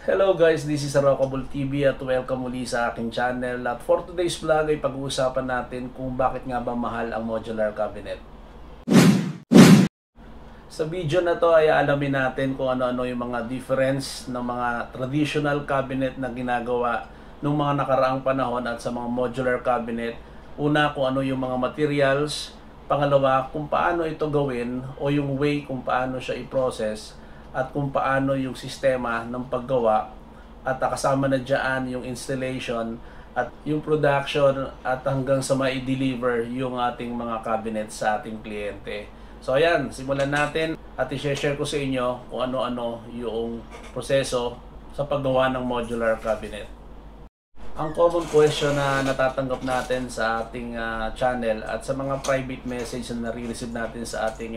Hello guys, this is Rockable TV at welcome muli sa aking channel. At for today's vlog ay pag-uusapan natin kung bakit nga ba mahal ang modular cabinet. Sa video na to ay alamin natin kung ano-ano yung mga difference ng mga traditional cabinet na ginagawa ng mga nakaraang panahon at sa mga modular cabinet. Una, kung ano yung mga materials. Pangalawa, kung paano ito gawin o yung way kung paano siya i-process at kung paano yung sistema ng paggawa at kasama na dyan yung installation at yung production at hanggang sa mai-deliver yung ating mga cabinet sa ating kliyente. So ayan, simulan natin at i-share ko sa inyo kung ano-ano yung proseso sa paggawa ng modular cabinet. Ang common question na natatanggap natin sa ating channel at sa mga private message na nare-receive natin sa ating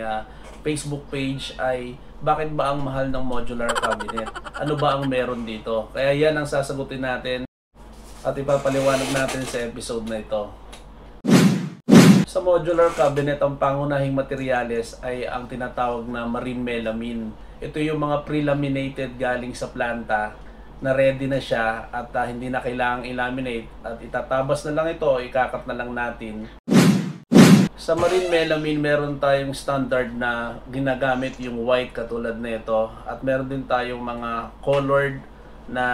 Facebook page ay bakit ba ang mahal ng modular cabinet? Ano ba ang meron dito? Kaya yan ang sasagutin natin at ipapaliwanag natin sa episode na ito. Sa modular cabinet, ang pangunahing materyales ay ang tinatawag na marine melamine. Ito yung mga pre-laminated galing sa planta na ready na siya at hindi na kailangang i-laminate at itatabas na lang ito, ikakat na lang natin. Sa marine melamine, meron tayong standard na ginagamit yung white katulad nito at meron din tayong mga colored na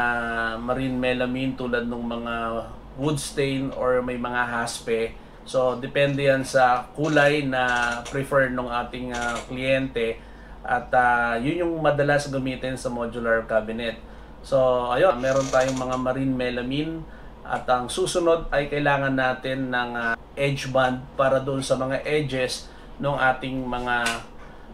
marine melamine tulad ng mga wood stain or may mga haspe. So depende yan sa kulay na prefer ng ating kliyente at yun yung madalas gamitin sa modular cabinet. So ayun, meron tayong mga marine melamine at ang susunod ay kailangan natin ng edge band para doon sa mga edges ng ating mga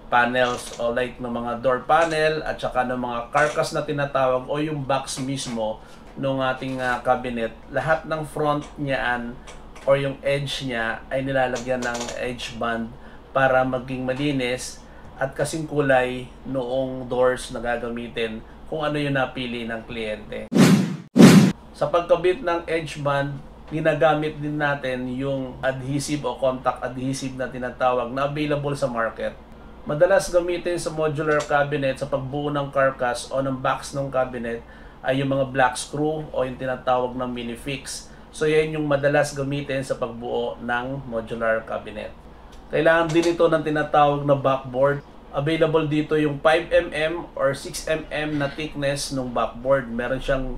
panels o like ng mga door panel at saka ng mga carcass na tinatawag o yung box mismo ng ating cabinet. Lahat ng front niyaan or yung edge niya ay nilalagyan ng edge band para maging malinis at kasing kulay noong doors na gagamitin kung ano yung napili ng kliyente. Sa pagkabit ng edge band, ginagamit din natin yung adhesive o contact adhesive na tinatawag na available sa market. Madalas gamitin sa modular cabinet sa pagbuo ng carcass o ng box ng cabinet ay yung mga black screw o yung tinatawag na mini fix. So yan yung madalas gamitin sa pagbuo ng modular cabinet. Kailangan din ito ng tinatawag na backboard. Available dito yung 5mm or 6mm na thickness ng backboard. Meron siyang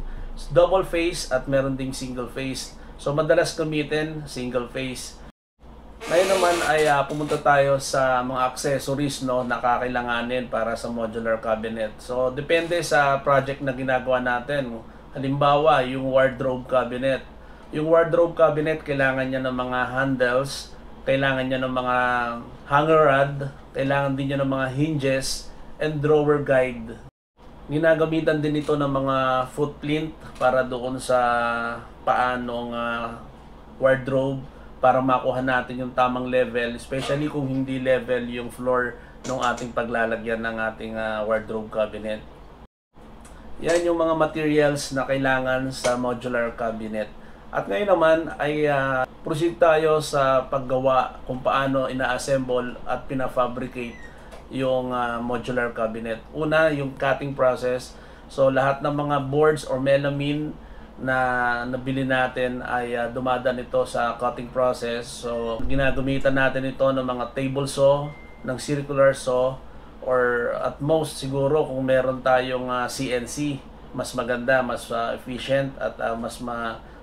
double face at meron ding single face. So madalas gamitin single face. Ngayon naman ay pumunta tayo sa mga accessories na kakailanganin para sa modular cabinet. So depende sa project na ginagawa natin. Halimbawa, yung wardrobe cabinet. Yung wardrobe cabinet kailangan niya ng mga handles, kailangan niya ng mga hanger rod, kailangan din niya ng mga hinges and drawer guide. Ginagamitan din ito ng mga footplint para doon sa paanong wardrobe para makuha natin yung tamang level, especially kung hindi level yung floor ng ating paglalagyan ng ating wardrobe cabinet. Yan yung mga materials na kailangan sa modular cabinet. At ngayon naman ay proceed tayo sa paggawa kung paano ina-assemble at pina-fabricate yung modular cabinet. Una, yung cutting process. So lahat ng mga boards or melamine na nabili natin ay dumadaan ito sa cutting process. So ginagamitan natin ito ng mga table saw, ng circular saw, or at most siguro kung meron tayong CNC, mas maganda, mas efficient at of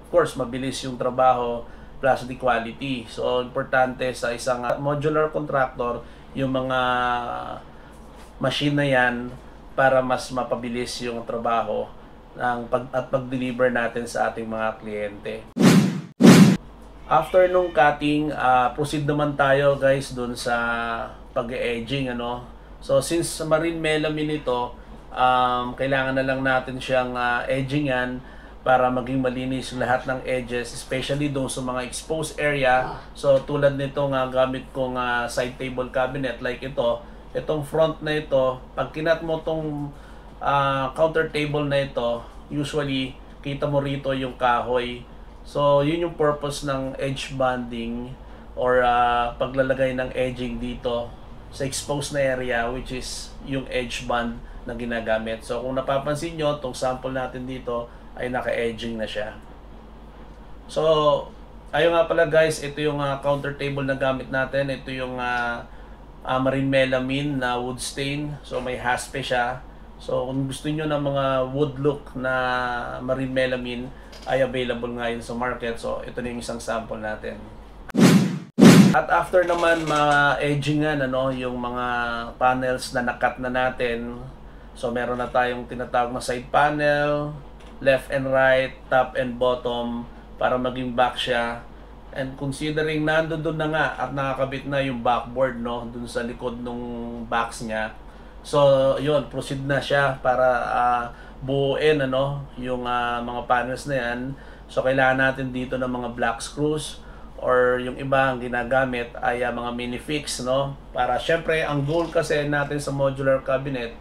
course mabilis yung trabaho plus the quality. So importante sa isang modular contractor yung mga machine na yan para mas mapabilis yung trabaho at pag-deliver natin sa ating mga kliyente. After nung cutting, proceed naman tayo guys dun sa pag-edging. So since marine melamine ito, kailangan na lang natin siyang edgingan para maging malinis lahat ng edges, especially doon sa mga exposed area. So tulad nito gamit kong side table cabinet like itong front na ito, pag kinat mo tong counter table na ito, usually kita mo rito yung kahoy. So yun yung purpose ng edge banding or paglalagay ng edging dito sa exposed na area, which is yung edge band na ginagamit. So kung napapansin nyo, itong sample natin dito ay naka-edging na siya. So ayun nga pala guys, ito yung counter table na gamit natin. Ito yung marine melamine na wood stain. So may haspe siya. So kung gusto niyo ng mga wood look na marine melamine, ay available ngayon sa market. So ito na yung isang sample natin. At after naman ma-edgingan yung mga panels na nakat na natin. So meron na tayong tinatawag na side panel, left and right, top and bottom, para maging back siya. And considering nandoon na nga at nakakabit na yung backboard dun sa likod nung box niya. So yun, proceed na siya para buuin yung mga panels na yan. So kailangan natin dito ng mga black screws, or yung iba ang ginagamit ay mga mini fix, para syempre ang goal kasi natin sa modular cabinet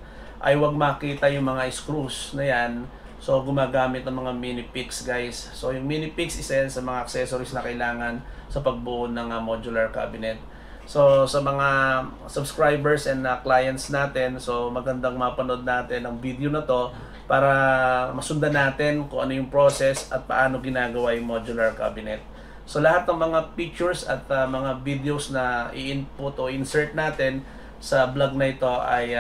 ay wag makita yung mga screws na yan. So gumagamit ng mga mini fix guys. So yung mini fix isa yan sa mga accessories na kailangan sa pagbuo ng modular cabinet. So sa mga subscribers and clients natin, so magandang mapanood natin ang video na to para masundan natin kung ano yung process at paano ginagawa yung modular cabinet. So lahat ng mga pictures at mga videos na i-input o insert natin sa vlog na ito ay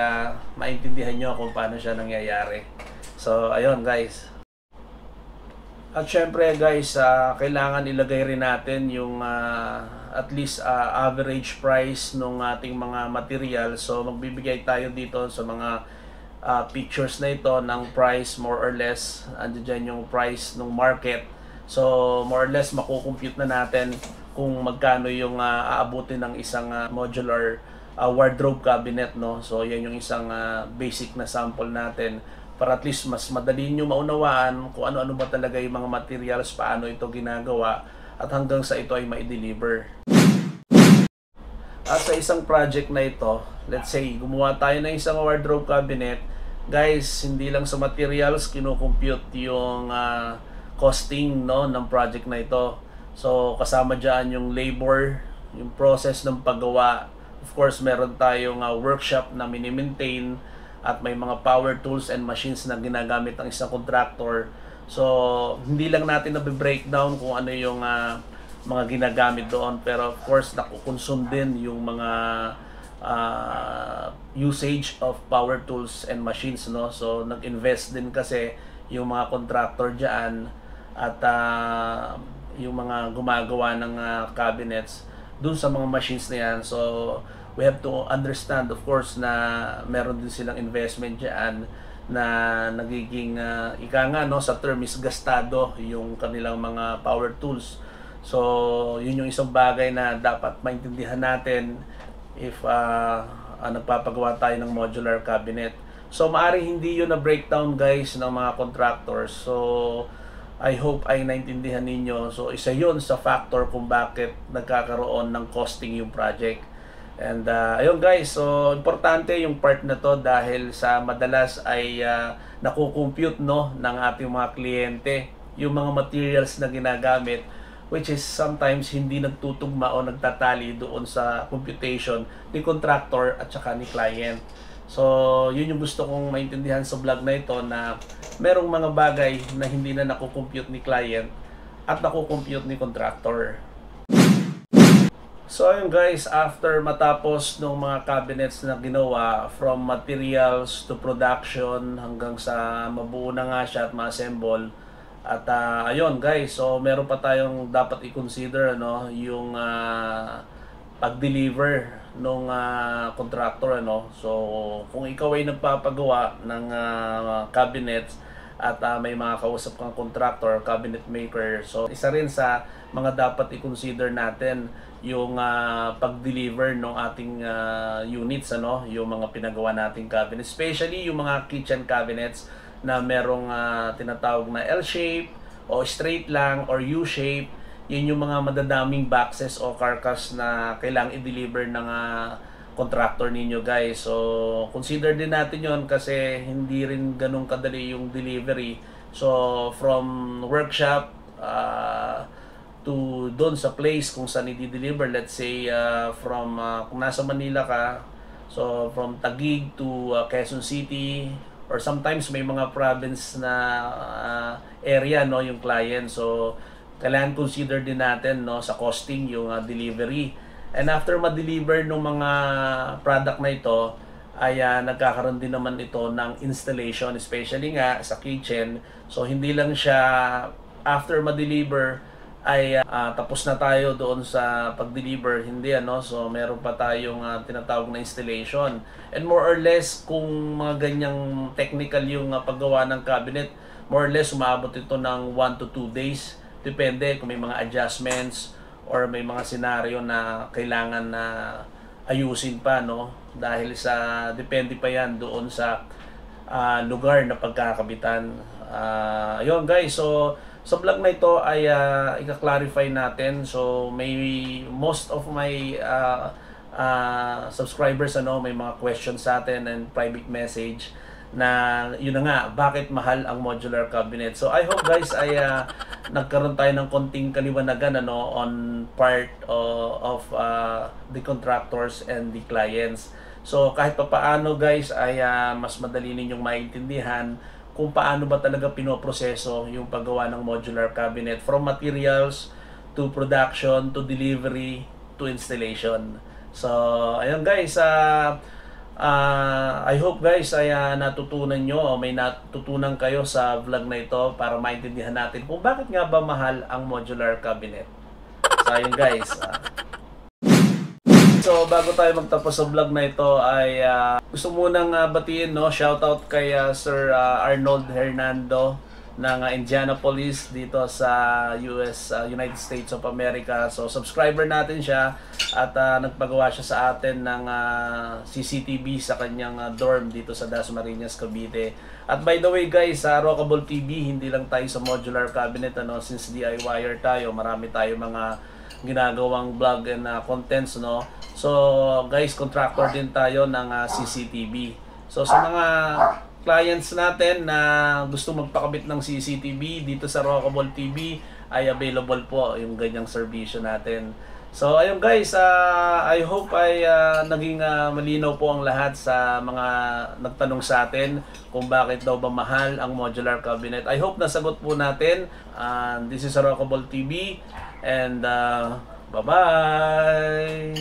maintindihan nyo kung paano siya nangyayari. So ayun guys. At syempre guys, kailangan ilagay rin natin yung at least average price ng ating mga material. So magbibigay tayo dito sa mga pictures na ito ng price more or less. Andiyan yung price ng market. So more or less makukompute na natin kung magkano yung aabutin ng isang modular wardrobe cabinet, So yan yung isang basic na sample natin para at least mas madali nyo maunawaan kung ano-ano ba talaga yung mga materials, paano ito ginagawa, at hanggang sa ito ay ma-deliver. At sa isang project na ito, let's say gumawa tayo ng isang wardrobe cabinet, guys, hindi lang sa materials kino-compute yung costing ng project na ito. So kasama dyan yung labor, yung process ng paggawa. Of course meron tayong workshop na mini-maintain, at may mga power tools and machines na ginagamit ng isang contractor. So hindi lang natin na-breakdown kung ano yung mga ginagamit doon, pero of course nakukonsume din yung mga usage of power tools and machines, So nag-invest din kasi yung mga contractor dyan at yung mga gumagawa ng cabinets dun sa mga machines na yan. So we have to understand of course na meron din silang investment dyan na nagiging ika nga sa term is gastado yung kanilang mga power tools. So yun yung isang bagay na dapat maintindihan natin if nagpapagawa tayo ng modular cabinet. So maaring hindi yun na breakdown guys ng mga contractors. So I hope ay naintindihan ninyo. So isa yun sa factor kung bakit nagkakaroon ng costing yung project. And ayun guys, so importante yung part na to dahil sa madalas ay nakukompute ng ating mga kliyente yung mga materials na ginagamit, which is sometimes hindi nagtutugma o nagtatali doon sa computation ni contractor at saka ni client. So yun yung gusto kong maintindihan sa vlog na ito, na merong mga bagay na hindi na nakukompute ni client at nakukompute ni contractor. So ayun guys, after matapos ng mga cabinets na ginawa, from materials to production hanggang sa mabuo na nga siya at ma-assemble, at ayun guys, so meron pa tayong dapat i-consider yung pag-deliver ng contractor. So kung ikaw ay nagpapagawa ng cabinets at may mga kausap kang contractor, cabinet maker, so isa rin sa mga dapat i-consider natin yung pag-deliver ng ating units, yung mga pinagawa nating cabinets, especially yung mga kitchen cabinets na merong tinatawag na L-shape o straight lang or U-shape. Yun yung mga madadaming boxes o carcass na kailangang i-deliver ng contractor ninyo guys. So consider din natin yon kasi hindi rin ganun kadali yung delivery. So from workshop to doon sa place kung saan i-deliver, let's say from kung nasa Manila ka, So from Taguig to Quezon City, or sometimes may mga province na area no yung client. So kailangan consider din natin no sa costing yung delivery. And after ma-deliver ng mga product na ito, ay nagkakaroon din naman ito ng installation, especially nga sa kitchen. So hindi lang siya after ma-deliver ay tapos na tayo doon sa pag-deliver, hindi so meron pa tayong tinatawag na installation. And more or less kung mga ganyang technical yung paggawa ng cabinet, more or less umabot ito ng 1 to 2 days, depende kung may mga adjustments or may mga senaryo na kailangan na ayusin pa dahil sa depende pa yan doon sa lugar na pagkakabitan. Ayun guys, so sa vlog na ito ay i-clarify natin. So may most of my subscribers may mga questions sa atin and private message na yun na nga, bakit mahal ang modular cabinet. So I hope guys ay nagkaroon tayo ng konting kaliwanagan on part of the contractors and the clients. So kahit pa paano guys ay mas madali ninyong maintindihan kung paano ba talaga pinoproseso yung paggawa ng modular cabinet, from materials to production to delivery to installation. So ayun guys, I hope guys ay natutunan nyo o may natutunan kayo sa vlog na ito para maintindihan natin kung bakit nga ba mahal ang modular cabinet. So ayun guys, so bago tayo magtapos sa vlog na ito ay gusto munang batiin shoutout kay Sir Arnold Hernando ng Indianapolis dito sa United States of America. So subscriber natin siya at nagpagawa siya sa atin ng CCTV sa kanyang dorm dito sa Dasmariñas, Cavite. At by the way guys, sa Rockable TV, hindi lang tayo sa modular cabinet since DIYer tayo, marami tayo mga ginagawang vlog and contents So guys, contractor din tayo ng CCTV. So sa mga clients natin na gusto magpakabit ng CCTV dito sa Rockable TV ay available po yung ganyang serbisyo natin. So ayun guys, I hope ay naging malinaw po ang lahat sa mga nagtanong sa atin kung bakit daw ba mahal ang modular cabinet. I hope nasagot po natin. This is Rockable TV and bye-bye!